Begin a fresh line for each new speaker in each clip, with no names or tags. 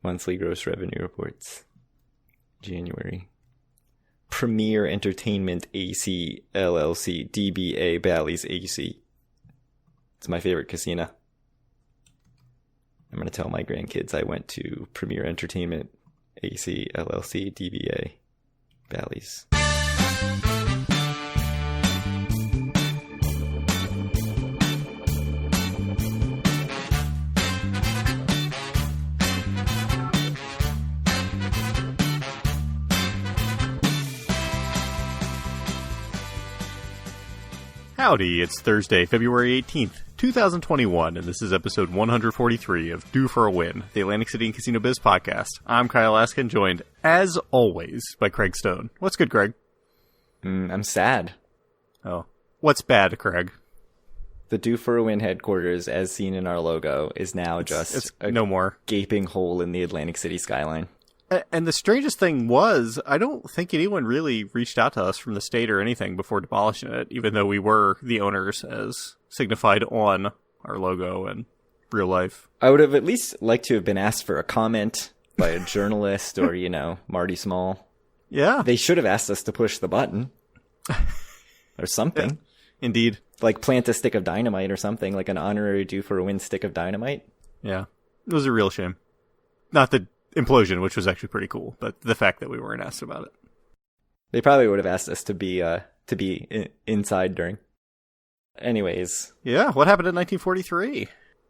monthly gross revenue reports. January. Premier Entertainment AC LLC DBA Bally's AC. It's my favorite casino. I'm going to tell my grandkids I went to Premier Entertainment AC LLC DBA Bally's.
Howdy, it's Thursday, February 18th, 2021, and this is episode 143 of Due for a Win, the Atlantic City and Casino Biz podcast. I'm Kyle Askin, joined, as always, by Craig Stone. What's good, Craig?
I'm sad.
Oh. What's bad, Craig?
The Due for a Win headquarters, as seen in our logo, is now just a
no more
gaping hole in the Atlantic City skyline.
And the strangest thing was, I don't think anyone really reached out to us from the state or anything before demolishing it, even though we were the owners as signified on our logo and real life.
I would have at least liked to have been asked for a comment by a journalist or, Marty Small.
Yeah.
They should have asked us to push the button or something.
Yeah, indeed.
Like plant a stick of dynamite or something, like an honorary Due for a Win stick of dynamite.
Yeah. It was a real shame. Not the implosion, which was actually pretty cool, but the fact that we weren't asked about it.
They probably would have asked us to be inside during. Anyways.
Yeah, what happened in 1943?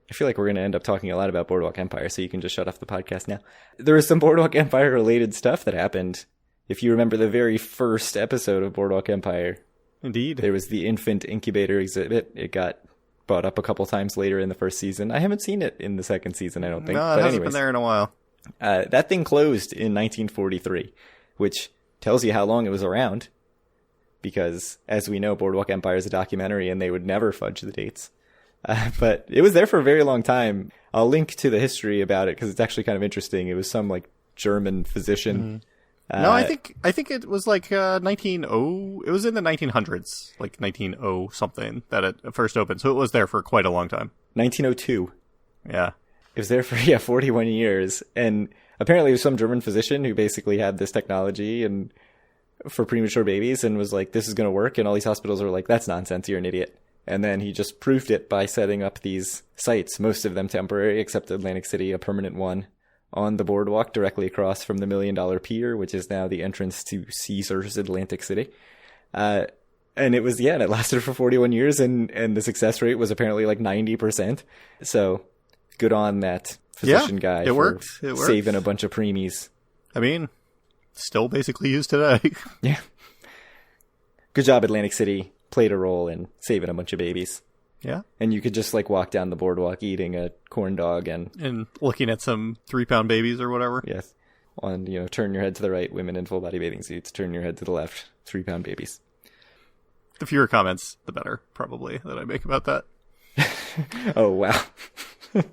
I feel like we're going to end up talking a lot about Boardwalk Empire, so you can just shut off the podcast now. There was some Boardwalk Empire related stuff that happened. If you remember the very first episode of Boardwalk Empire.
Indeed.
There was the infant incubator exhibit. It got brought up a couple times later in the first season. I haven't seen it in the second season, I don't think.
No, it hasn't been there in a while.
That thing closed in 1943, which tells you how long it was around. Because, as we know, Boardwalk Empire is a documentary and they would never fudge the dates. But it was there for a very long time. I'll link to the history about it because it's actually kind of interesting. It was some German physician.
Mm-hmm. No, I think it was it was in the 1900s, 1900 something that it first opened. So it was there for quite a long time.
1902.
Yeah.
It was there for, 41 years. And apparently it was some German physician who basically had this technology and for premature babies and was like, this is going to work. And all these hospitals were like, that's nonsense. You're an idiot. And then he just proved it by setting up these sites, most of them temporary, except Atlantic City, a permanent one, on the boardwalk directly across from the $1 Million Pier, which is now the entrance to Caesars Atlantic City. And it was, and it lasted for 41 years and the success rate was apparently 90%. So good on that physician guy.
It worked.
Saving a bunch of preemies.
I mean, still basically used today.
Yeah. Good job, Atlantic City. Played a role in saving a bunch of babies.
Yeah.
And you could just walk down the boardwalk eating a corn dog and
looking at some 3-pound babies or whatever.
Yes. Turn your head to the right, women in full body bathing suits. Turn your head to the left, 3-pound babies.
The fewer comments, the better, probably, that I make about that.
Oh, wow.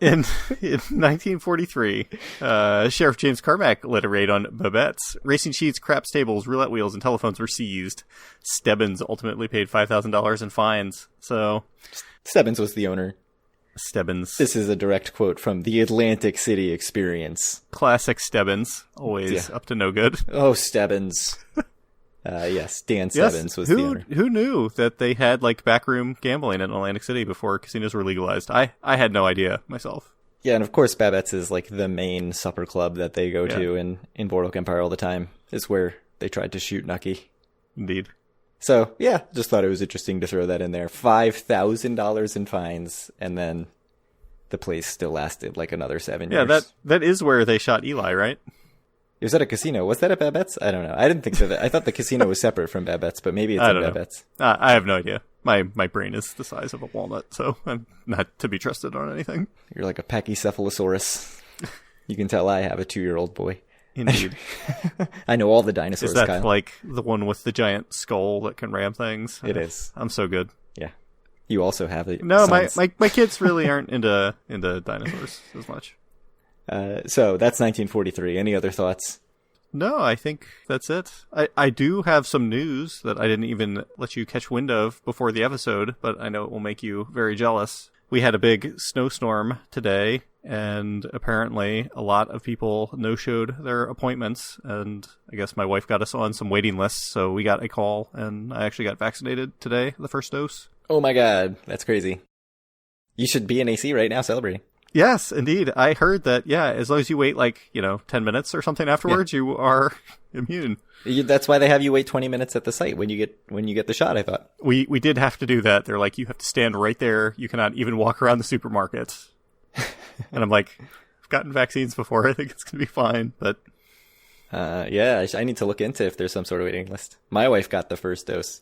In 1943, Sheriff James Carmack led a raid on Babette's. Racing sheets, craps tables, roulette wheels, and telephones were seized. Stebbins ultimately paid $5,000 in fines. So,
Stebbins was the owner.
Stebbins.
This is a direct quote from the Atlantic City Experience.
Classic Stebbins. Always up to no good.
Oh, Stebbins. Yes, Dan Stebbins was the owner.
Who knew that they had backroom gambling in Atlantic City before casinos were legalized? I had no idea myself.
Yeah, and of course Babette's is the main supper club that they go to in Boardwalk Empire all the time. It's where they tried to shoot Nucky.
Indeed.
So, just thought it was interesting to throw that in there. $5,000 in fines, and then the place still lasted another 7 years.
Yeah, that is where they shot Eli, right?
It was at a casino. Was that at Babette's? I don't know. I didn't think so. I thought the casino was separate from Babette's, but maybe it's at Babette's.
I have no idea. My brain is the size of a walnut, so I'm not to be trusted on anything.
You're like a Pachycephalosaurus. You can tell I have a 2-year-old boy.
Indeed.
I know all the dinosaurs,
Is that
Kyle.
the one with the giant skull that can ram things?
It is.
I'm so good.
Yeah. You also have it.
No, my kids really aren't into dinosaurs as much.
So that's 1943. Any other thoughts?
No, I think that's it. I do have some news that I didn't even let you catch wind of before the episode, but I know it will make you very jealous. We had a big snowstorm today and apparently a lot of people no-showed their appointments, and I guess my wife got us on some waiting lists, so we got a call, and I actually got vaccinated today, the first dose.
Oh my god, that's crazy. You should be in AC right now celebrating.
Yes, indeed. I heard that, yeah, as long as you wait 10 minutes or something afterwards, you are immune.
That's why they have you wait 20 minutes at the site when you get the shot, I thought.
We did have to do that. They're like, you have to stand right there. You cannot even walk around the supermarket. And I'm like, I've gotten vaccines before. I think it's going to be fine. But
yeah, I need to look into if there's some sort of waiting list. My wife got the first dose.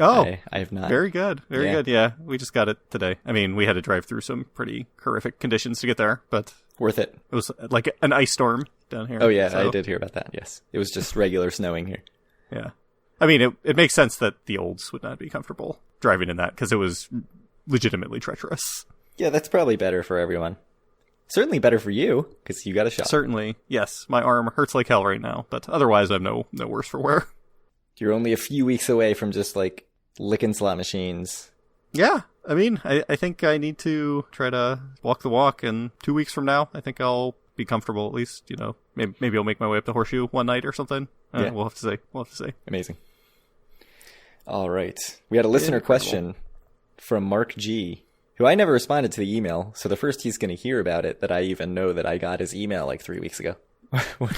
Oh,
I have not.
Very good. Very good. Yeah, we just got it today. I mean, we had to drive through some pretty horrific conditions to get there, but
worth it.
It was like an ice storm down here.
Oh yeah, so. I did hear about that. Yes, it was just regular snowing here.
Yeah, I mean, it makes sense that the olds would not be comfortable driving in that because it was legitimately treacherous.
Yeah, that's probably better for everyone. Certainly better for you because you got a shot.
Certainly, yes. My arm hurts like hell right now, but otherwise, I'm no worse for wear.
You're only a few weeks away from just like licking slot machines.
Yeah, I mean, I think I need to try to walk the walk, and 2 weeks from now, I think I'll be comfortable at least. You know, maybe I'll make my way up to Horseshoe one night or something.
Yeah.
We'll have to see.
Amazing. All right, we had a listener question from Mark G, who I never responded to the email, so the first he's going to hear about it that I even know that I got his email like 3 weeks ago.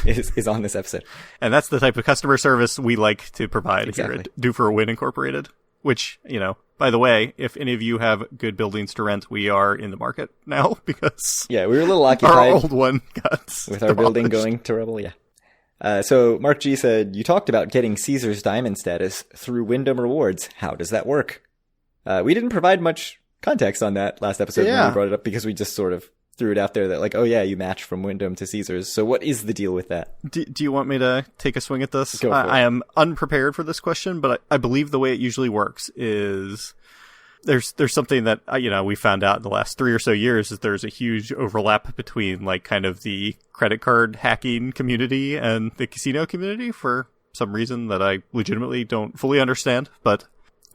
is on this episode.
And that's the type of customer service we like to provide here at Do for a Win Incorporated, which, you know, by the way, if any of you have good buildings to rent, we are in the market now because
we were a little occupied.
Our old one got
with our building going to rubble. Yeah. So Mark G said, you talked about getting Caesar's Diamond status through Wyndham Rewards. How does that work? We didn't provide much context on that last episode when we brought it up because we just sort of threw it out there that like, oh yeah, you match from Wyndham to Caesars. So what is the deal with that?
Do you want me to take a swing at this?
Go for it.
I am unprepared for this question, but I believe the way it usually works is there's something that, you know, we found out in the last 3 or so years is there's a huge overlap between like kind of the credit card hacking community and the casino community for some reason that I legitimately don't fully understand. But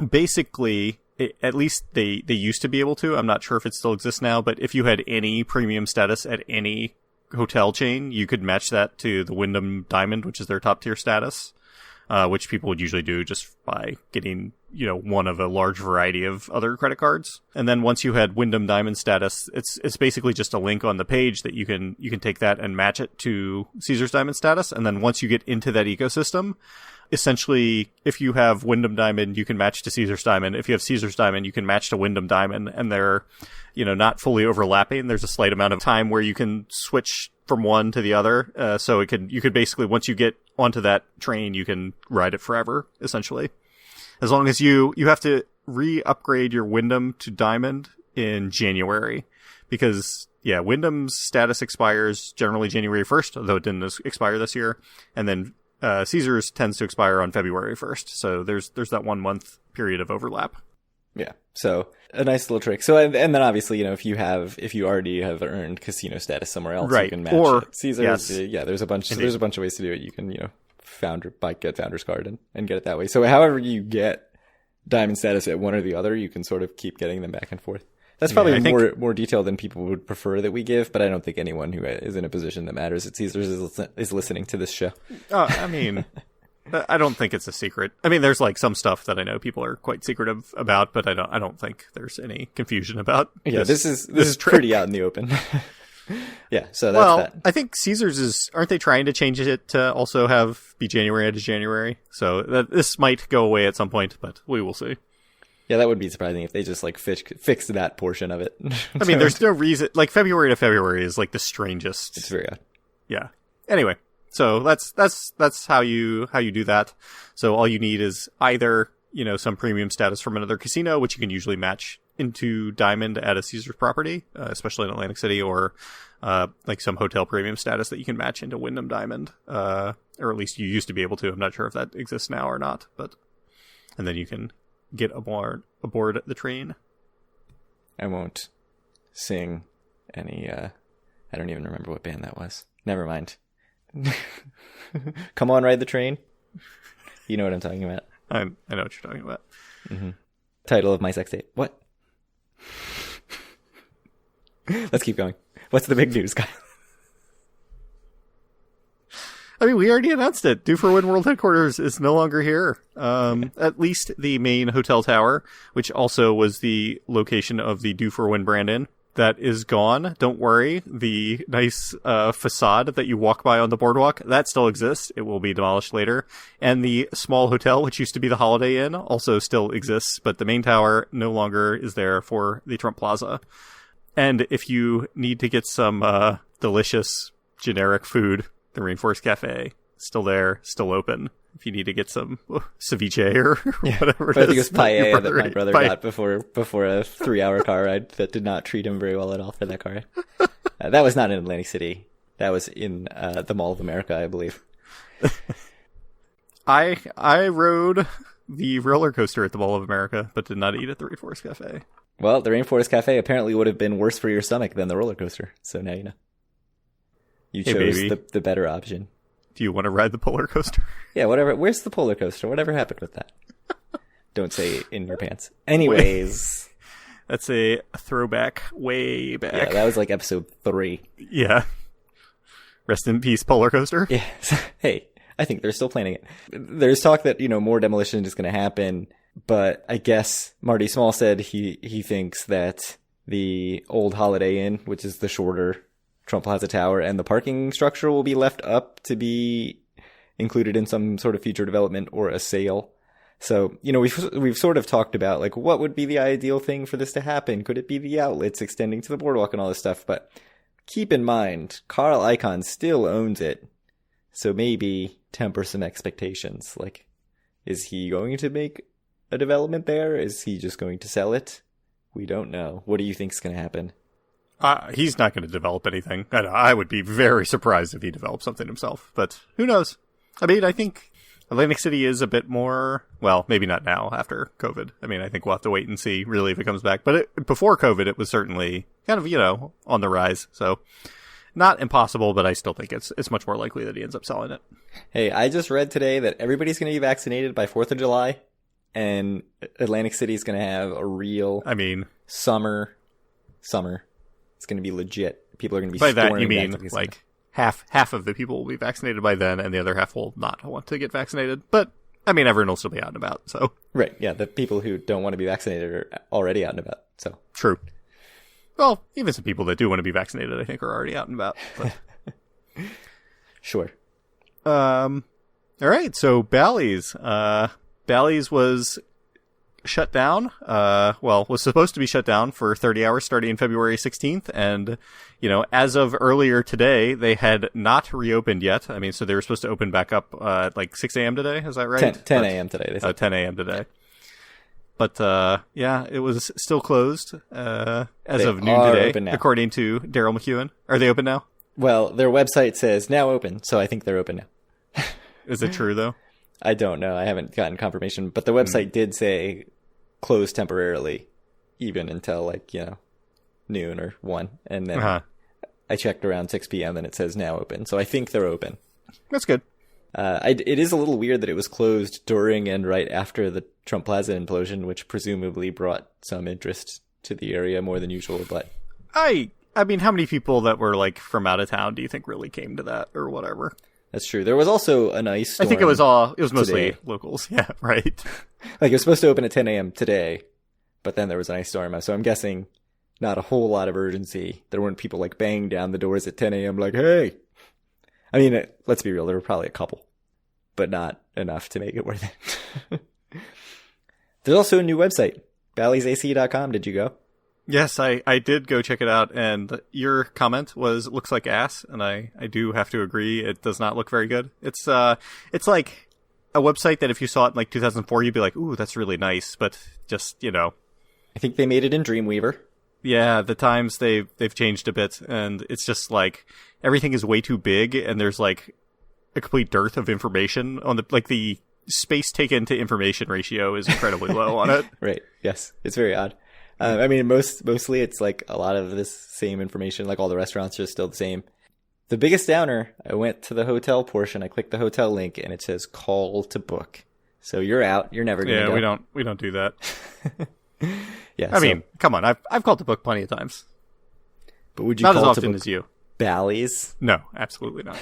basically, at least they used to be able to. I'm not sure if it still exists now, but if you had any premium status at any hotel chain, you could match that to the Wyndham Diamond, which is their top tier status, which people would usually do just by getting, you know, one of a large variety of other credit cards. And then once you had Wyndham Diamond status, it's basically just a link on the page that you can take that and match it to Caesar's Diamond status. And then once you get into that ecosystem, essentially, if you have Wyndham Diamond, you can match to Caesar's Diamond. If you have Caesar's Diamond, you can match to Wyndham Diamond, and they're, you know, not fully overlapping. There's a slight amount of time where you can switch from one to the other. So you could basically, once you get onto that train, you can ride it forever, essentially. As long as you have to re-upgrade your Wyndham to Diamond in January, because Wyndham's status expires generally January 1st, although it didn't expire this year, and then Caesar's tends to expire on February 1st, so there's that 1 month period of overlap.
Yeah, so a nice little trick. So and then obviously, you know, if you already have earned casino status somewhere else,
right,
you can match it. Caesar's, there's a bunch of ways to do it. You can, you know, get Founder's Card and get it that way. So however you get Diamond status at one or the other, you can sort of keep getting them back and forth. That's probably more detail than people would prefer that we give, but I don't think anyone who is in a position that matters at Caesars is listening to this show.
I mean, I don't think it's a secret. I mean, there's like some stuff that I know people are quite secretive about, but I don't think there's any confusion about.
Yeah, this is pretty out in the open. Yeah, so that's that.
I think Caesars aren't they trying to change it to also be January to January? So this might go away at some point, but we will see.
Yeah, that would be surprising if they just like fixed that portion of it.
I mean, there's no reason. Like February to February is like the strangest.
It's very odd.
Yeah. Anyway, so that's how you do that. So all you need is either, you know, some premium status from another casino, which you can usually match into Diamond at a Caesars property, especially in Atlantic City, or like some hotel premium status that you can match into Wyndham Diamond, or at least you used to be able to. I'm not sure if that exists now or not, and then you can get aboard the train.
I won't sing any, I don't even remember what band that was. Never mind. Come on, ride the train. You know what I'm talking about.
I know what you're talking about.
Mm-hmm. Title of my sex tape. What? Let's keep going. What's the big news, Kyle?
I mean, we already announced it. Do for Win World Headquarters is no longer here. At least the main hotel tower, which also was the location of the Do for Win brand in, that is gone. Don't worry. The nice facade that you walk by on the boardwalk, that still exists. It will be demolished later. And the small hotel, which used to be the Holiday Inn, also still exists. But the main tower no longer is there for the Trump Plaza. And if you need to get some delicious generic food, the Rainforest Cafe, still there, still open. If you need to get some ceviche or whatever it is.
I think it was paella that my brother got before a 3-hour car ride that did not treat him very well at all for that car ride. That was not in Atlantic City. That was in the Mall of America, I believe.
I rode the roller coaster at the Mall of America, but did not eat at the Rainforest Cafe.
Well, the Rainforest Cafe apparently would have been worse for your stomach than the roller coaster. So now you know. You chose the better option.
Do you want to ride the polar coaster?
Yeah, whatever. Where's the polar coaster? Whatever happened with that? Don't say in your pants. Anyways.
That's a throwback way back.
Yeah, that was like episode 3.
Yeah. Rest in peace, polar coaster.
Yeah. Hey, I think they're still planning it. There's talk that, more demolition is going to happen, but I guess Marty Small said he thinks that the old Holiday Inn, which is the shorter Trump Plaza Tower, and the parking structure will be left up to be included in some sort of future development or a sale. So, we've sort of talked about, like, what would be the ideal thing for this to happen? Could it be the outlets extending to the boardwalk and all this stuff? But keep in mind, Carl Icahn still owns it. So maybe temper some expectations. Like, is he going to make a development there? Is he just going to sell it? We don't know. What do you think is going to happen?
He's not going to develop anything. I would be very surprised if he developed something himself, but who knows? I mean, I think Atlantic City is a bit more, well, maybe not now after COVID. I mean, I think we'll have to wait and see really if it comes back. But before COVID, it was certainly kind of, on the rise. So not impossible, but I still think it's much more likely that he ends up selling it.
Hey, I just read today that everybody's going to be vaccinated by 4th of July, and Atlantic City is going to have a real summer. It's going to be legit. People are going to be
by that you
mean
like half of the people will be vaccinated by then, and the other half will not want to get vaccinated. But I mean, everyone will still be out and about. So
right, yeah, the people who don't want to be vaccinated are already out and about. So
true. Well, even some people that do want to be vaccinated, I think, are already out and about. But...
Sure.
All right. So Bally's was shut down, was supposed to be shut down for 30 hours starting February 16th. And, as of earlier today, they had not reopened yet. I mean, so they were supposed to open back up at like 6 a.m. today. Is that right?
10 a.m. today. They said.
10 a.m. today. But, it was still closed, as of noon today, according to Daryl McEwen. Are they open now?
Well, their website says now open, so I think they're open now.
Is it true, though?
I don't know. I haven't gotten confirmation, but the website did say closed temporarily, even until noon or 1. And then I checked around 6 p.m. and it says now open. So I think they're open.
That's good.
It is a little weird that it was closed during and right after the Trump Plaza implosion, which presumably brought some interest to the area more than usual. But
I mean, how many people that were like from out of town do you think really came to that or whatever?
That's true. There was also an ice storm.
I think it was mostly today. Locals. Yeah, right.
Like it was supposed to open at 10 a.m. today, but then there was an ice storm. So I'm guessing not a whole lot of urgency. There weren't people like banging down the doors at 10 a.m. like, hey. I mean, let's be real. There were probably a couple, but not enough to make it worth it. There's also a new website, balliesac.com. Did you go?
Yes, I did go check it out, and your comment was, looks like ass, and I do have to agree, it does not look very good. It's like a website that if you saw it in like 2004, you'd be like, ooh, that's really nice, but just,
I think they made it in Dreamweaver.
Yeah, the times they've changed a bit, and it's just like, everything is way too big, and there's like a complete dearth of information on the space taken to information ratio is incredibly low on it.
Right, yes, it's very odd. I mean, mostly it's like a lot of this same information, like all the restaurants are still the same. The biggest downer, I went to the hotel portion, I clicked the hotel link, and it says call to book. So you're out, you're never going to go.
Yeah, we don't do that.
Yeah,
I mean, come on, I've called to book plenty of times.
But would you
Not
call
as
it to
often
book
as you.
Bally's?
No, absolutely not.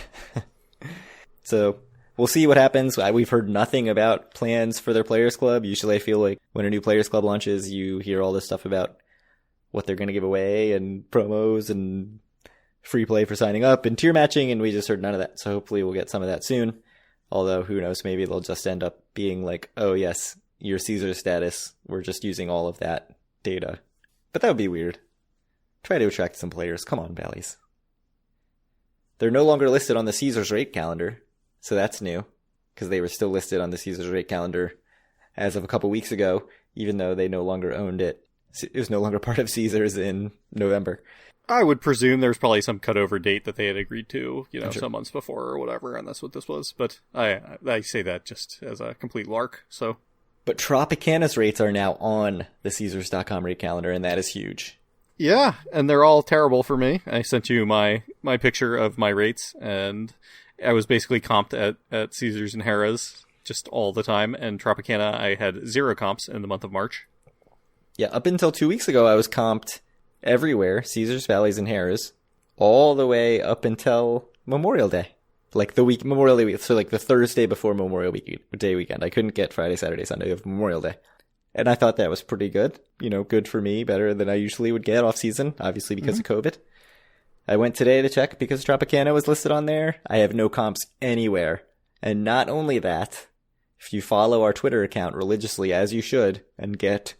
So we'll see what happens. We've heard nothing about plans for their Players Club. Usually I feel like when a new Players Club launches, you hear all this stuff about what they're going to give away and promos and free play for signing up and tier matching, and we just heard none of that. So hopefully we'll get some of that soon. Although, who knows, maybe they'll just end up being like, oh yes, your Caesar status, we're just using all of that data. But that would be weird. Try to attract some players. Come on, Bally's. They're no longer listed on the Caesars rate calendar, so that's new, because they were still listed on the Caesars rate calendar as of a couple weeks ago, even though they no longer owned it. It was no longer part of Caesars in November.
I would presume there's probably some cutover date that they had agreed to,
Sure.
some months before or whatever, and that's what this was. But I say that just as a complete lark, so.
But Tropicana's rates are now on the Caesars.com rate calendar, and that is huge.
Yeah, and they're all terrible for me. I sent you my picture of my rates, and I was basically comped at Caesars and Harrah's just all the time, and Tropicana I had 0 comps in the month of March.
Yeah, up until 2 weeks ago, I was comped everywhere, Caesars, Bally's, and Harrah's, all the way up until Memorial Day. Like Memorial Day week, so like the Thursday before Memorial Day weekend. I couldn't get Friday, Saturday, Sunday of Memorial Day. And I thought that was pretty good. Good for me, better than I usually would get off season, obviously because of COVID. I went today to check because Tropicana was listed on there. I have no comps anywhere. And not only that, if you follow our Twitter account religiously, as you should, and get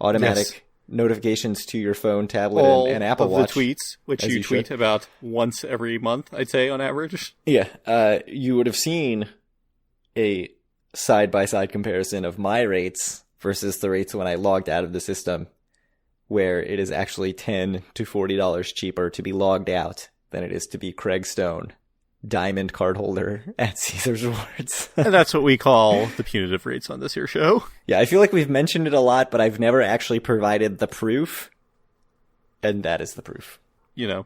automatic notifications to your phone, tablet, and Apple Watch.
The tweets, which you tweet about once every month, I'd say, on average.
Yeah, you would have seen a side-by-side comparison of my rates versus the rates when I logged out of the system, where it is actually $10 to $40 cheaper to be logged out than it is to be Craig Stone, diamond cardholder at Caesars Rewards.
And that's what we call the punitive rates on this here show.
Yeah, I feel like we've mentioned it a lot, but I've never actually provided the proof, and that is the proof.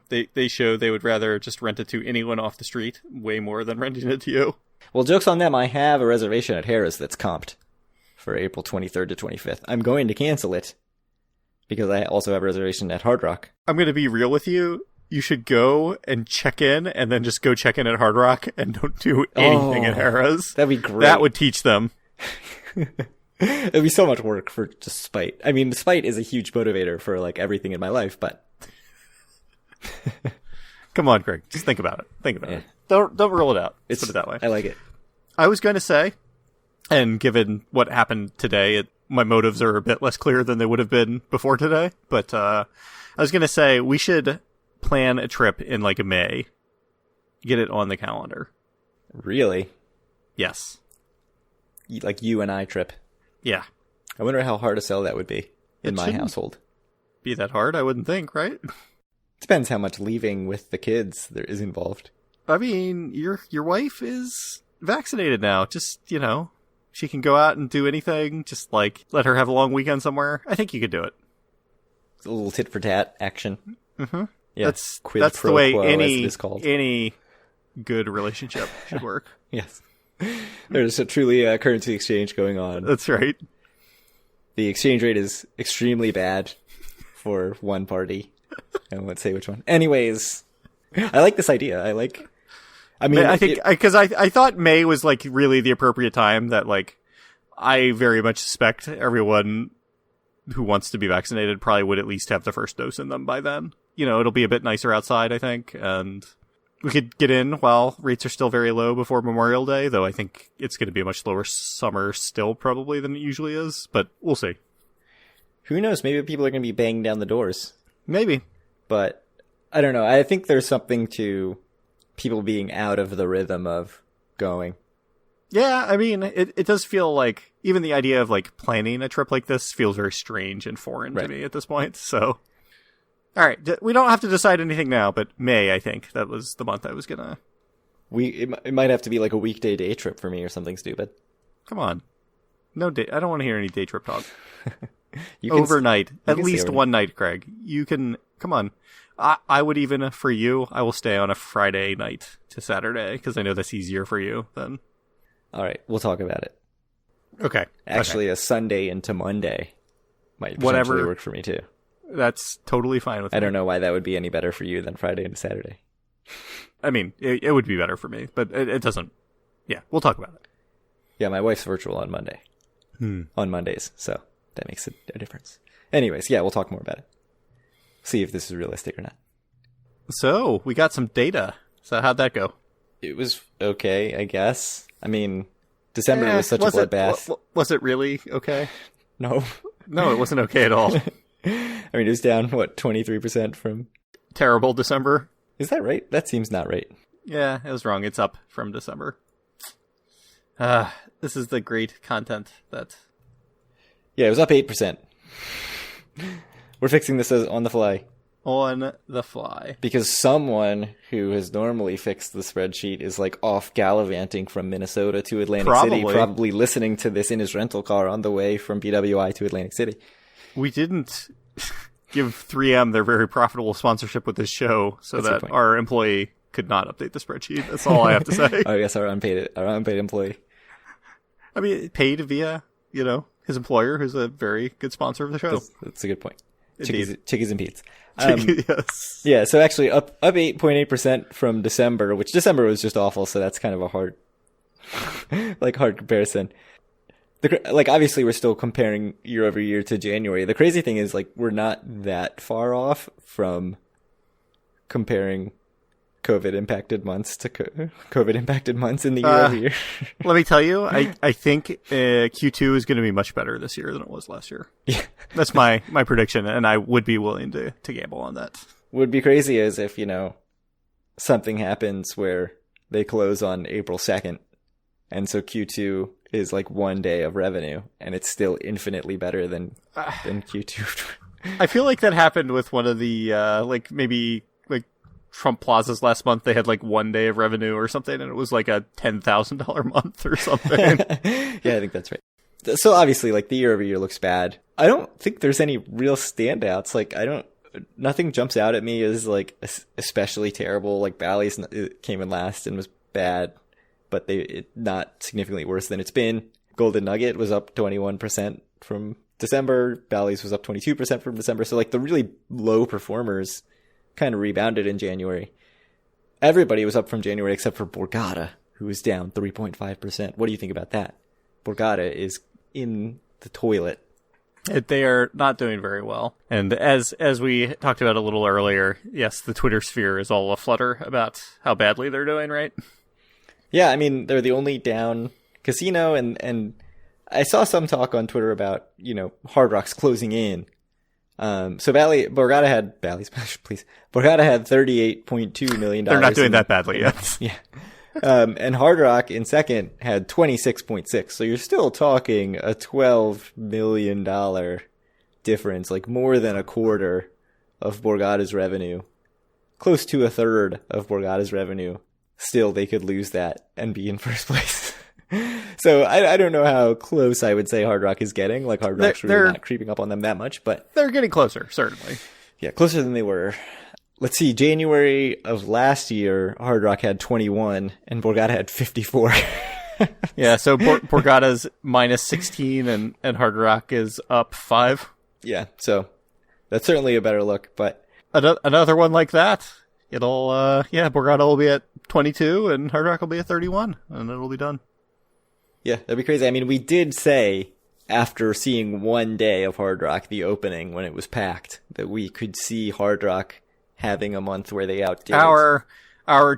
They show they would rather just rent it to anyone off the street way more than renting it to you.
Well, joke's on them. I have a reservation at Harrah's that's comped for April 23rd to 25th. I'm going to cancel it because I also have a reservation at Hard Rock.
I'm going to be real with you. You should go and check in and then just go check in at Hard Rock and don't do anything at Harrah's.
That'd be great.
That would teach them.
It'd be so much work for just spite. I mean, spite is a huge motivator for like everything in my life, but
come on, Greg. Just think about it. Think about it. Don't rule it out. Let's put it that way.
I like it.
I was going to say, and given what happened today, my motives are a bit less clear than they would have been before today. But I was going to say we should plan a trip in like May. Get it on the calendar.
Really?
Yes.
Like you and I trip.
Yeah.
I wonder how hard to sell that would be in my household.
Be that hard, I wouldn't think, right?
Depends how much leaving with the kids there is involved.
I mean, your wife is vaccinated now. Just, she can go out and do anything. Just like let her have a long weekend somewhere. I think you could do it.
It's a little tit for tat action.
Mm-hmm.
Yeah,
that's the way any good relationship should work.
Yes. There's a truly currency exchange going on.
That's right.
The exchange rate is extremely bad for one party. I won't say which one. Anyways, I like this idea. I think
because I thought May was like really the appropriate time that like I very much suspect everyone who wants to be vaccinated probably would at least have the first dose in them by then. It'll be a bit nicer outside, I think, and we could get in while rates are still very low before Memorial Day, though I think it's going to be a much lower summer still probably than it usually is, but we'll see.
Who knows? Maybe people are going to be banging down the doors.
Maybe.
But I don't know. I think there's something to people being out of the rhythm of going.
Yeah, I mean, it does feel like even the idea of like planning a trip like this feels very strange and foreign to me at this point. So, all right, we don't have to decide anything now, but May, I think that was the month I was gonna.
It might have to be like a weekday day trip for me or something stupid.
Come on, no day. I don't want to hear any day trip talk. Overnight, at least one night, Craig. You can come on. I would even for you. I will stay on a Friday night to Saturday because I know that's easier for you than.
All right, we'll talk about it.
Okay.
Actually, a Sunday into Monday might potentially work for me too.
That's totally fine with me.
I don't know why that would be any better for you than Friday into Saturday.
I mean, it would be better for me, but it doesn't. Yeah, we'll talk about it.
Yeah, my wife's virtual on Monday. On Mondays, so that makes a difference. Anyways, yeah, we'll talk more about it. See if this is realistic or not.
So, we got some data. So, how'd that go?
It was okay, I guess. I mean, December was such a bloodbath.
Was it really okay?
No.
No, it wasn't okay at all.
I mean, it was down, 23% from...
Terrible December.
Is that right? That seems not right.
Yeah, it was wrong. It's up from December. This is the great content that...
Yeah, it was up 8%. We're fixing this on the fly.
On the fly.
Because someone who has normally fixed the spreadsheet is like off gallivanting from Minnesota to Atlantic City, probably listening to this in his rental car on the way from BWI to Atlantic City.
We didn't give 3M their very profitable sponsorship with this show so that our employee could not update the spreadsheet. That's all I have to say.
Oh, yes, our unpaid employee. I
mean, paid via, his employer, who's a very good sponsor of the show.
That's a good point. Chickies and Pete's.
Yes.
Yeah, so actually up 8.8% from December, which December was just awful, so that's kind of a hard comparison. Obviously we're still comparing year over year to January. The crazy thing is, we're not that far off from comparing COVID-impacted months to COVID-impacted months in the year over year.
Let me tell you, I think Q2 is going to be much better this year than it was last year.
Yeah.
That's my prediction, and I would be willing to gamble on that.
Would be crazy as if, something happens where they close on April 2nd, and so Q2 is 1 day of revenue, and it's still infinitely better than Q2.
I feel like that happened with one of the, maybe... Trump Plazas last month. They had 1 day of revenue or something, and it was a $10,000 month or something.
Yeah, I think that's right. So obviously, the year over year looks bad. I don't think there's any real standouts. Nothing jumps out at me as especially terrible. Bally's came in last and was bad, but not significantly worse than it's been. Golden Nugget was up 21% from December. Bally's was up 22% from December. So the really low performers kind of rebounded in January. Everybody was up from January except for Borgata, who was down 3.5%. What do you think about that? Borgata is in the toilet.
They are not doing very well. And as we talked about a little earlier, yes, the Twitter sphere is all aflutter about how badly they're doing, right?
Yeah, I mean, they're the only down casino, and I saw some talk on Twitter about, Hard Rock's closing in. So Borgata had $38.2 million.
They're not doing that badly yet.
Yeah. And Hard Rock in second had 26.6. So you're still talking a $12 million difference, more than a quarter of Borgata's revenue, close to a third of Borgata's revenue. Still, they could lose that and be in first place. So I don't know how close I would say Hard Rock is getting. Hard Rock's really not creeping up on them that much, but
they're getting closer, certainly.
Yeah, closer than they were. Let's see, January of last year, Hard Rock had 21 and Borgata had 54.
Yeah, so Borgata's minus 16 and Hard Rock is up 5.
Yeah, so that's certainly a better look, but
another one like that, Borgata will be at 22 and Hard Rock will be at 31 and it'll be done.
Yeah, that'd be crazy. I mean, we did say after seeing 1 day of Hard Rock, the opening when it was packed, that we could see Hard Rock having a month where they outdid
our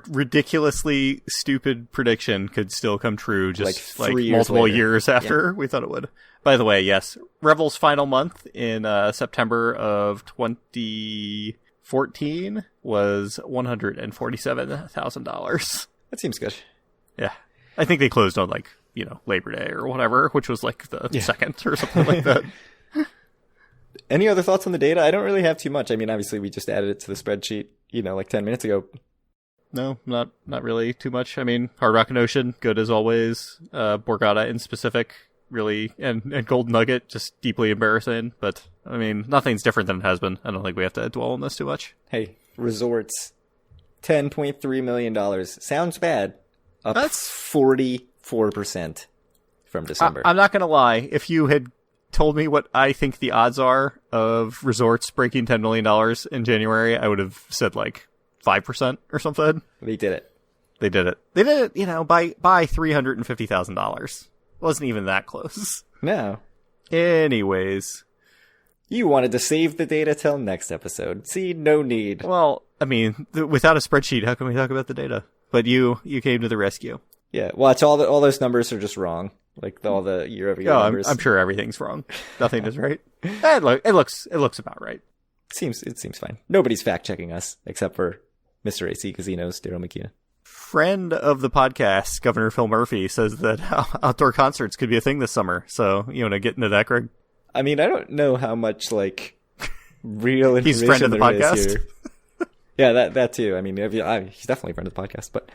ridiculously stupid prediction could still come true just multiple years after we thought it would. By the way, yes, Revel's final month in September of 2014 was $147,000.
That seems good.
Yeah. I think they closed on Labor Day or whatever, which was the second or something like that.
Any other thoughts on the data? I don't really have too much. I mean, obviously we just added it to the spreadsheet, 10 minutes ago.
No, not really too much. I mean, Hard Rock and Ocean, good as always. Borgata in specific, really, and Golden Nugget, just deeply embarrassing. But, I mean, nothing's different than it has been. I don't think we have to dwell on this too much.
Hey, resorts, $10.3 million. Sounds bad. That's 44% from December.
I'm not going to lie. If you had told me what I think the odds are of resorts breaking $10 million in January, I would have said like 5% or something.
They did it.
They did it. They did it, by $350,000. Wasn't even that close.
No.
Anyways.
You wanted to save the data till next episode. See, no need.
Well, I mean, without a spreadsheet, how can we talk about the data? But you came to the rescue.
Yeah, watch all those numbers are just wrong. Like all the year-over-year numbers.
I'm sure everything's wrong. Nothing is right. It looks about right.
It seems fine. Nobody's fact-checking us except for Mr. AC because he knows Daryl McKenna.
Friend of the podcast, Governor Phil Murphy, says that outdoor concerts could be a thing this summer. So, you want to get into that, Greg?
I mean, I don't know how much, like, real information
he's friend of the podcast.
Here. Yeah, that too. I mean, he's definitely a friend of the podcast. But,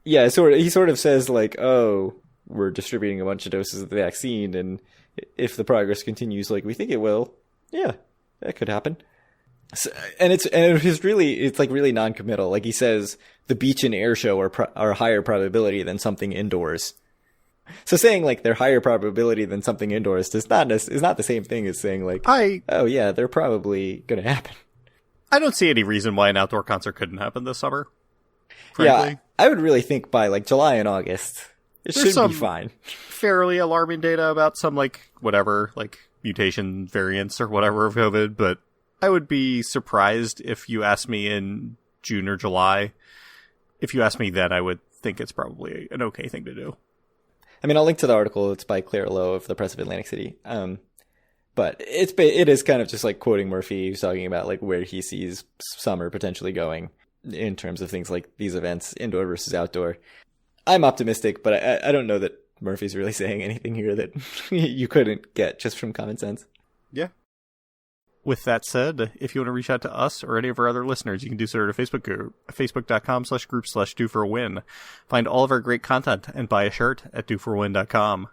yeah, he sort of says, like, oh, we're distributing a bunch of doses of the vaccine, and if the progress continues like we think it will, yeah, that could happen. So, and it's really non-committal. Like he says, the beach and air show are higher probability than something indoors. So saying like they're higher probability than something indoors is not the same thing as saying like, oh yeah, they're probably going to happen.
I don't see any reason why an outdoor concert couldn't happen this summer. Frankly.
Yeah, I would really think by like July and August, it should be fine.
Fairly alarming data about some like whatever, like mutation variants or whatever of COVID, but I would be surprised if you asked me in June or July. If you asked me then, I would think it's probably an okay thing to do.
I mean, I'll link to the article. It's by Claire Lowe of the Press of Atlantic City. But it is kind of just like quoting Murphy, who's talking about like where he sees summer potentially going in terms of things like these events, indoor versus outdoor. I'm optimistic, but I don't know that Murphy's really saying anything here that you couldn't get just from common sense.
Yeah. With that said, if you want to reach out to us or any of our other listeners, you can do so at our Facebook group, facebook.com/group/doforwin. Find all of our great content and buy a shirt at doforwin.com.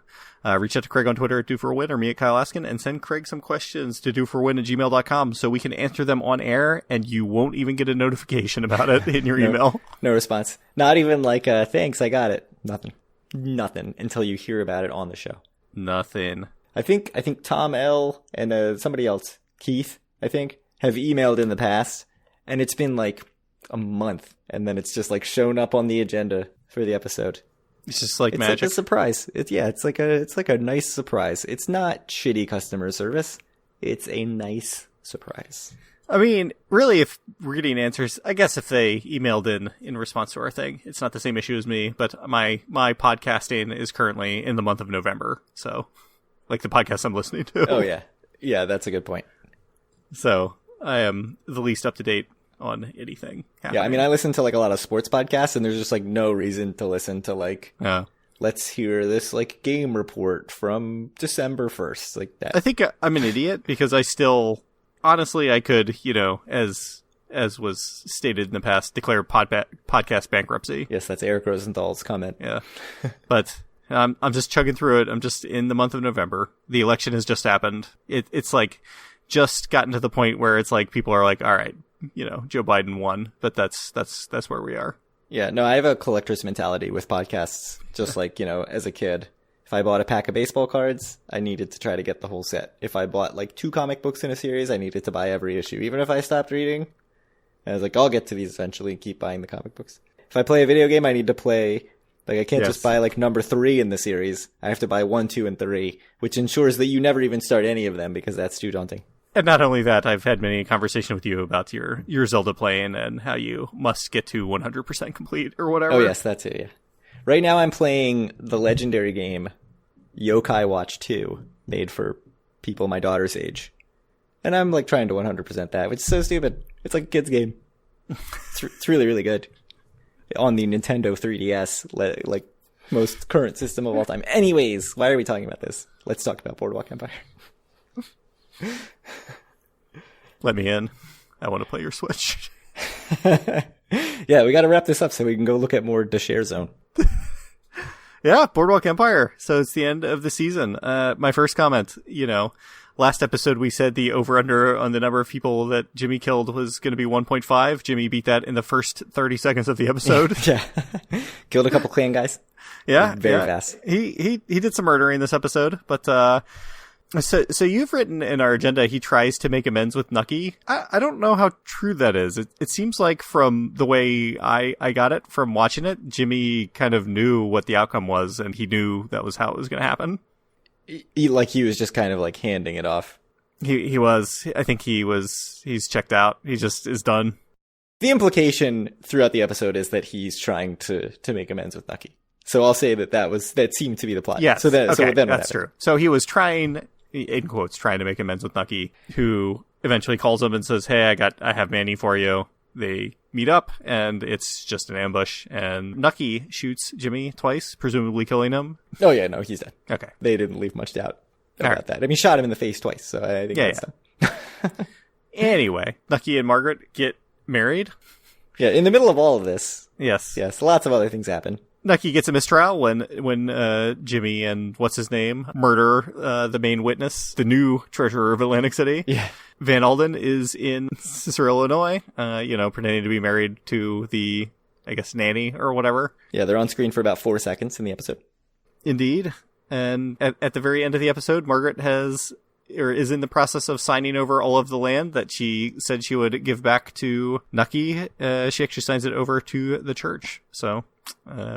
Reach out to Craig on Twitter at doforwin or me at Kyle Askin, and send Craig some questions to doforwin@gmail.com so we can answer them on air and you won't even get a notification about it in your email.
No response. Not even like, thanks, I got it. Nothing until you hear about it on the show.
Nothing.
I think Tom L. and somebody else, Keith, I think, have emailed in the past, and it's been like a month, and then it's just like shown up on the agenda for the episode.
It's just like magic.
It's like a surprise. It's like a nice surprise. It's not shitty customer service. It's a nice surprise.
I mean, really, if we're getting answers, I guess if they emailed in response to our thing, it's not the same issue as me, but my podcasting is currently in the month of November, so like the podcast I'm listening to.
Oh yeah. Yeah, that's a good point.
So I am the least up to date on anything happening.
Yeah, I mean, I listen to like a lot of sports podcasts, and there's just like no reason to listen to like, let's hear this like game report from December 1st, like that.
I think I'm an idiot because I still, honestly, I could, as was stated in the past, declare podcast bankruptcy.
Yes, that's Eric Rosenthal's comment.
Yeah, but I'm just chugging through it. I'm just in the month of November. The election has just happened. It's like just gotten to the point where it's like people are like, all right, Joe Biden won, but that's where we are.
Yeah, no, I have a collector's mentality with podcasts. Just like, as a kid, if I bought a pack of baseball cards, I needed to try to get the whole set. If I bought like 2 comic books in a series, I needed to buy every issue. Even if I stopped reading, I was like, I'll get to these eventually and keep buying the comic books. If I play a video game, I need to play, like I can't just buy like number 3 in the series. I have to buy 1, 2, and 3, which ensures that you never even start any of them because that's too daunting.
And not only that, I've had many conversations with you about your Zelda playing and how you must get to 100% complete or whatever.
Oh, yes, that's it, yeah. Right now I'm playing the legendary game Yokai Watch 2, made for people my daughter's age. And I'm like trying to 100% that, which is so stupid. It's like a kid's game. It's really, really good. On the Nintendo 3DS, like most current system of all time. Anyways, why are we talking about this? Let's talk about Boardwalk Empire.
Let me in. I want to play your Switch.
Yeah, we got to wrap this up so we can go look at more The Share Zone.
Yeah, Boardwalk Empire. So it's the end of the season. My first comment, last episode we said the over-under on the number of people that Jimmy killed was going to be 1.5. Jimmy beat that in the first 30 seconds of the episode.
Yeah. Killed a couple clan guys.
Yeah.
Very fast.
He did some murdering this episode, but So you've written in our agenda he tries to make amends with Nucky. I don't know how true that is. It seems like from the way I got it from watching it, Jimmy kind of knew what the outcome was, and he knew that was how it was going to happen.
He was just kind of like handing it off.
He was. I think he's checked out. He just is done.
The implication throughout the episode is that he's trying to make amends with Nucky. So I'll say that seemed to be the plot.
Yes.
So then
that's true. So he was trying, in quotes, trying to make amends with Nucky, who eventually calls him and says, "Hey, I have Manny for you." They meet up, and it's just an ambush. And Nucky shoots Jimmy twice, presumably killing him.
Oh yeah, no, he's dead.
Okay.
They didn't leave much doubt about that. I mean, shot him in the face twice, so I think that's done.
Anyway, Nucky and Margaret get married.
Yeah, in the middle of all of this.
Yes.
Yes, lots of other things happen.
Nucky gets a mistrial when Jimmy and what's his name murder the main witness, the new treasurer of Atlantic City.
Yeah.
Van Alden is in Cicero, Illinois, pretending to be married to the, I guess, nanny or whatever.
Yeah, they're on screen for about 4 seconds in the episode.
Indeed. And at the very end of the episode, Margaret is in the process of signing over all of the land that she said she would give back to Nucky. She actually signs it over to the church. So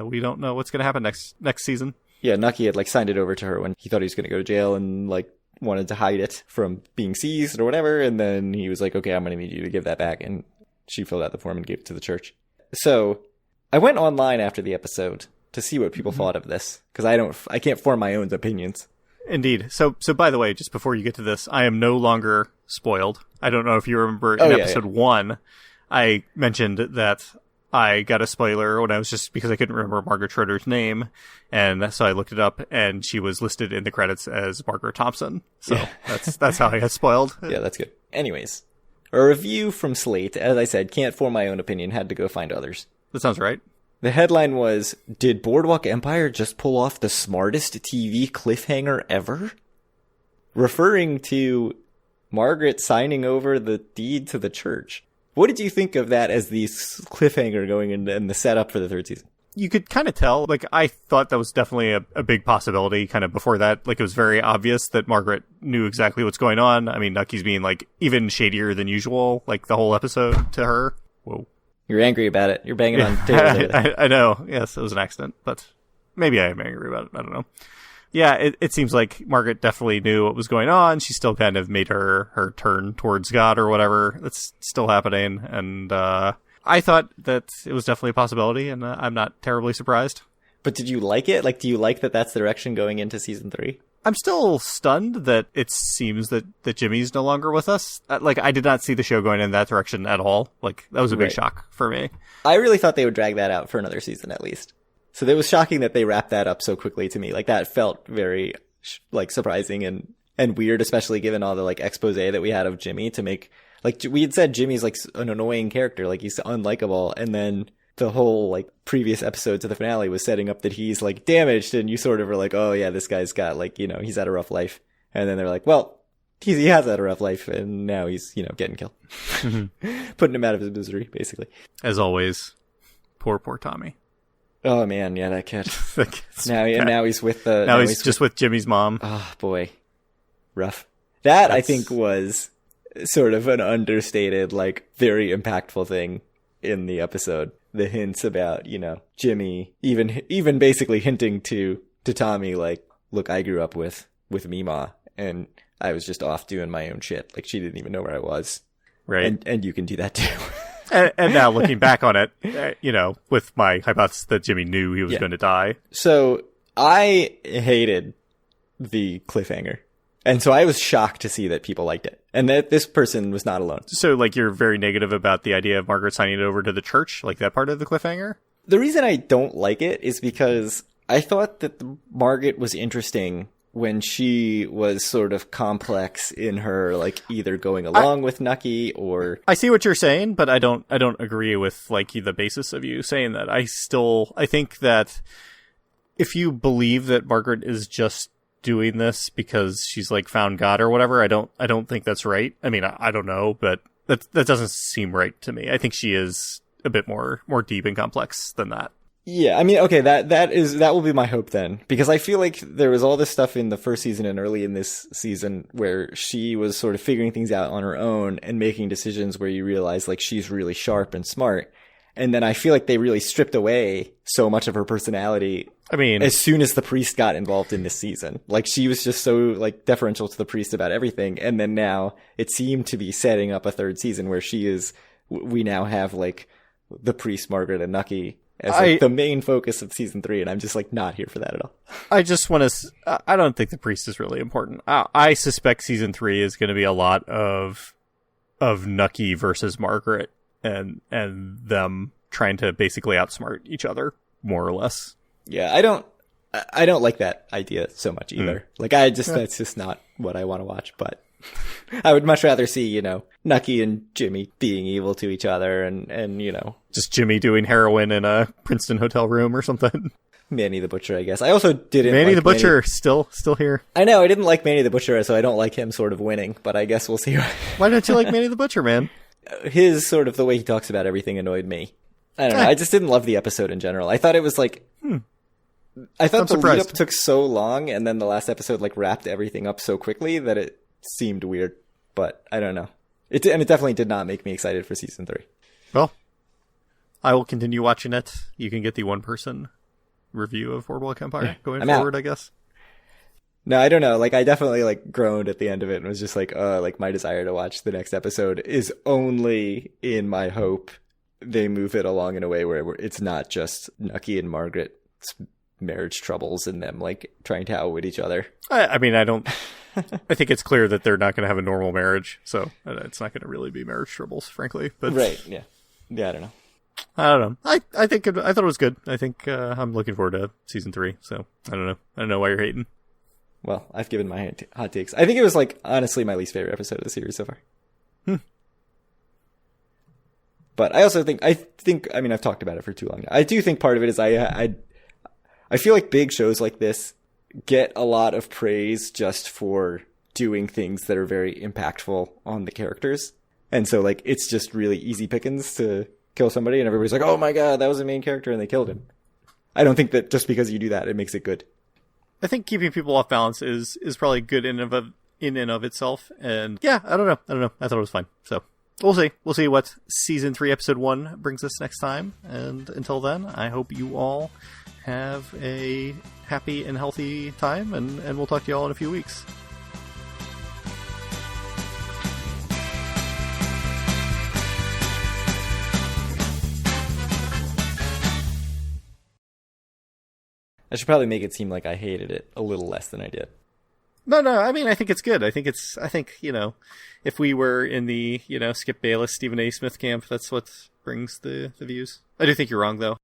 we don't know what's going to happen next season.
Yeah, Nucky had signed it over to her when he thought he was going to go to jail and wanted to hide it from being seized or whatever. And then he was like, "Okay, I'm going to need you to give that back." And she filled out the form and gave it to the church. So I went online after the episode to see what people thought of this, because I can't form my own opinions.
Indeed. So by the way, just before you get to this, I am no longer spoiled. I don't know if you remember in episode 1, I mentioned that I got a spoiler when I was because I couldn't remember Margaret Schroeder's name. And so I looked it up, and she was listed in the credits as Margaret Thompson. So that's how I got spoiled.
Yeah, that's good. Anyways, a review from Slate, as I said, can't form my own opinion, had to go find others.
That sounds right.
The headline was, "Did Boardwalk Empire just pull off the smartest TV cliffhanger ever?" Referring to Margaret signing over the deed to the church. What did you think of that as the cliffhanger going in the setup for the third season?
You could kind of tell. I thought that was definitely a big possibility kind of before that. It was very obvious that Margaret knew exactly what's going on. I mean, Nucky's being even shadier than usual, the whole episode to her. Whoa.
You're angry about it. You're banging on tables over there.
I know. Yes, it was an accident, but maybe I am angry about it. I don't know. Yeah, it seems like Margaret definitely knew what was going on. She still kind of made her turn towards God or whatever. That's still happening. And I thought that it was definitely a possibility, and I'm not terribly surprised.
But did you like it? Do you like that that's the direction going into season 3?
I'm still stunned that it seems that Jimmy's no longer with us. I did not see the show going in that direction at all. That was a big shock for me.
I really thought they would drag that out for another season at least. So it was shocking that they wrapped that up so quickly to me. That felt very surprising and weird, especially given all the expose that we had of Jimmy to make. We had said Jimmy's an annoying character, he's unlikable, and then the whole previous episodes of the finale was setting up that he's damaged, and you sort of were oh yeah, this guy's got he's had a rough life, and then they're well, he has had a rough life, and now he's getting killed, putting him out of his misery basically.
As always, poor Tommy.
Oh man, yeah, that kid. now he's with
he's just with Jimmy's mom.
Oh boy, rough. That I think was sort of an understated, very impactful thing in the episode. The hints about, Jimmy, even basically hinting to Tommy, look, I grew up with Mima, and I was just off doing my own shit. She didn't even know where I was.
Right.
And you can do that too.
and now looking back on it, with my hypothesis that Jimmy knew he was going to die.
So I hated the cliffhanger. And so I was shocked to see that people liked it, and that this person was not alone.
So, you're very negative about the idea of Margaret signing it over to the church, that part of the cliffhanger?
The reason I don't like it is because I thought that Margaret was interesting when she was sort of complex in her, either going along with Nucky or...
I see what you're saying, but I don't agree with, the basis of you saying that. I think that if you believe that Margaret is just doing this because she's found God or whatever, I don't think that's right. I mean, I don't know, but that doesn't seem right to me. I think she is a bit more deep and complex than that.
Yeah, I mean, okay, that will be my hope then, because I feel like there was all this stuff in the first season and early in this season where she was sort of figuring things out on her own and making decisions where you realize like she's really sharp and smart. And then I feel like they really stripped away so much of her personality.
I mean,
as soon as the priest got involved in this season, like she was just so like deferential to the priest about everything. And then now it seemed to be setting up a third season where we now have like the priest, Margaret, and Nucky as like, the main focus of season 3, and I'm just like not here for that at all.
I just want to. I don't think the priest is really important. I suspect season 3 is going to be a lot of Nucky versus Margaret, and them trying to basically outsmart each other, more or less.
Yeah, I don't like that idea so much either. Like that's just not what I want to watch. But I would much rather see, Nucky and Jimmy being evil to each other and
just Jimmy doing heroin in a Princeton hotel room or something.
Manny the Butcher, I guess. I also didn't
Manny the Butcher, still here.
I know, I didn't like Manny the Butcher, so I don't like him sort of winning, but I guess we'll see.
Why don't you like Manny the Butcher, man?
His sort of the way he talks about everything annoyed me. I don't know, I just didn't love the episode in general. I thought it was like... I thought the lead up took so long, and then the last episode like wrapped everything up so quickly that it seemed weird, but I don't know. It definitely did not make me excited for season 3.
Well, I will continue watching it. You can get the one-person review of Boardwalk Empire going forward, I guess.
No, I don't know. Like, I definitely like groaned at the end of it and was just like my desire to watch the next episode is only in my hope they move it along in a way where it's not just Nucky and Margaret's marriage troubles and them like trying to outwit each other.
I mean, I think it's clear that they're not going to have a normal marriage, so it's not going to really be marriage troubles, frankly. But
right, yeah, I don't know.
I don't know. I think I thought it was good. I think I'm looking forward to season 3. So I don't know why you're hating.
Well, I've given my hot takes. I think it was like honestly my least favorite episode of the series so far. But I also think I mean I've talked about it for too long now. I do think part of it is I feel like big shows like this get a lot of praise just for doing things that are very impactful on the characters. And so like it's just really easy pickings to kill somebody and everybody's like, "Oh my god, that was the main character and they killed him." I don't think that just because you do that it makes it good.
I think keeping people off balance is probably good in and of itself. And yeah, I don't know. I thought it was fine. So we'll see. We'll see what season 3 episode 1 brings us next time. And until then, I hope you all have a happy and healthy time, and we'll talk to you all in a few weeks.
I should probably make it seem like I hated it a little less than I did.
No, I mean, I think it's good. I think, if we were in the, Skip Bayless, Stephen A. Smith camp, that's what brings the views. I do think you're wrong, though.